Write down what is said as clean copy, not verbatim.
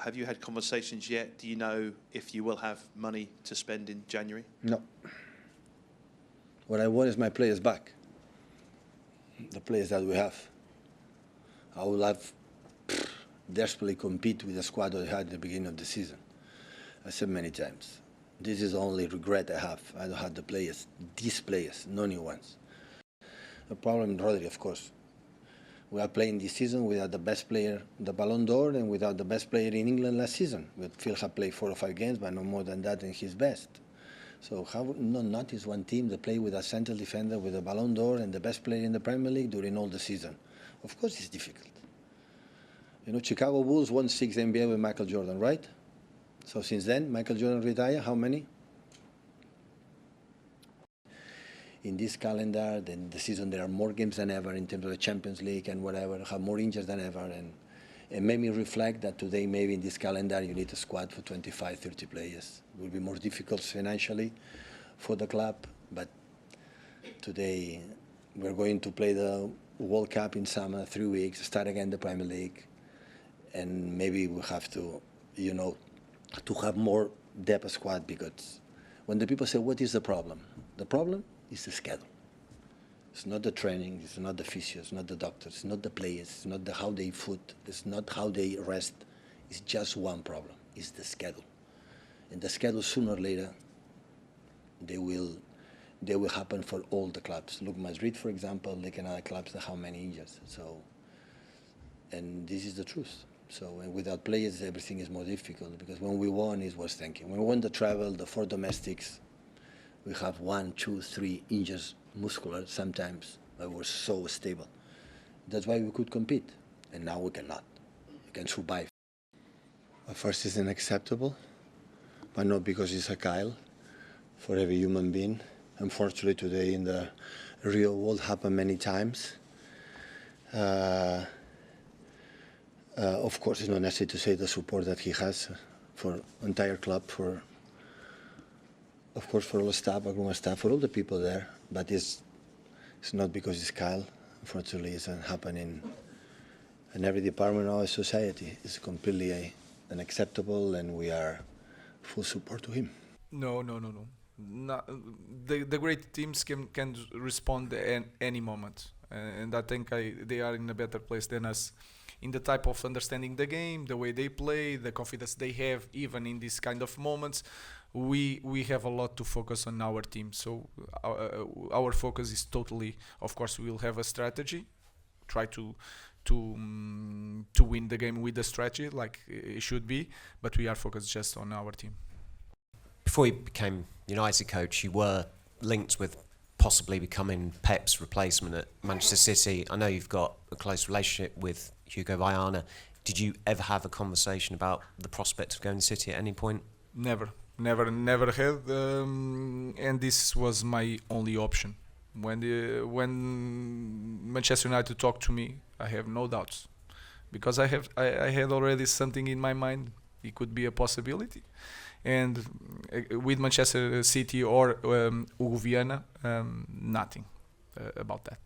have you had conversations yet? Do you know if you will have money to spend in January? No. What I want is my players back. The players that we have. I would have desperately compete with the squad that I had at the beginning of the season. I said many times, this is the only regret I have. I don't have the players, these players, no new ones. The problem, Rodri, of course. We are playing this season without the best player, the Ballon d'Or, and without the best player in England last season. Phil had played 4 or 5 games, but no more than that in his best. So how would not notice one team that play with a central defender, with a Ballon d'Or, and the best player in the Premier League during all the season? Of course it's difficult. You know, Chicago Bulls won 6 NBA with Michael Jordan, right? So since then, Michael Jordan retired, how many? In this calendar, then the season, there are more games than ever in terms of the Champions League and whatever, have more injuries than ever. And it made me reflect that today, maybe in this calendar, you need a squad for 25, 30 players. It will be more difficult financially for the club, but today we're going to play the World Cup in summer, 3 weeks, start again the Premier League, and maybe we have to, you know, to have more depth squad, because when the people say, what is the problem? The problem is the schedule. It's not the training, it's not the physio, it's not the doctors, it's not the players, it's not how they food, it's not how they rest. It's just one problem, it's the schedule. And the schedule, sooner or later, they will happen for all the clubs. Look, Madrid, for example, look at other clubs that have many injuries. So, and this is the truth. So, and without players, everything is more difficult, because when we won, it was thanking. When we won the travel, the 4 domestics, we have 1, 2, 3 injuries, muscular sometimes, but we're so stable. That's why we could compete, and now we cannot. We can survive. First, it's unacceptable, but not because it's a Kyle. For every human being, unfortunately, today in the real world, happened many times. Of course, it's not necessary to say the support that he has for entire club, for, of course, for all the staff, agreement staff, for all the people there. But it's not because it's Kyle. Unfortunately, it's happening in every department of our society. It's completely unacceptable, and we are full support to him. No. The great teams can respond at any moment, and I think they are in a better place than us in the type of understanding the game, the way they play, the confidence they have, even in these kind of moments. We have a lot to focus on our team, so our focus is totally, of course, we will have a strategy, try to win the game with the strategy like it should be, but we are focused just on our team. Before you became United coach, you were linked with possibly becoming Pep's replacement at Manchester City. I know you've got a close relationship with Hugo Viana. Did you ever have a conversation about the prospect of going to City at any point? Never had, and this was my only option. When Manchester United talked to me, I have no doubts, because I had already something in my mind. It could be a possibility, and with Manchester City or Hugo Viana, nothing about that.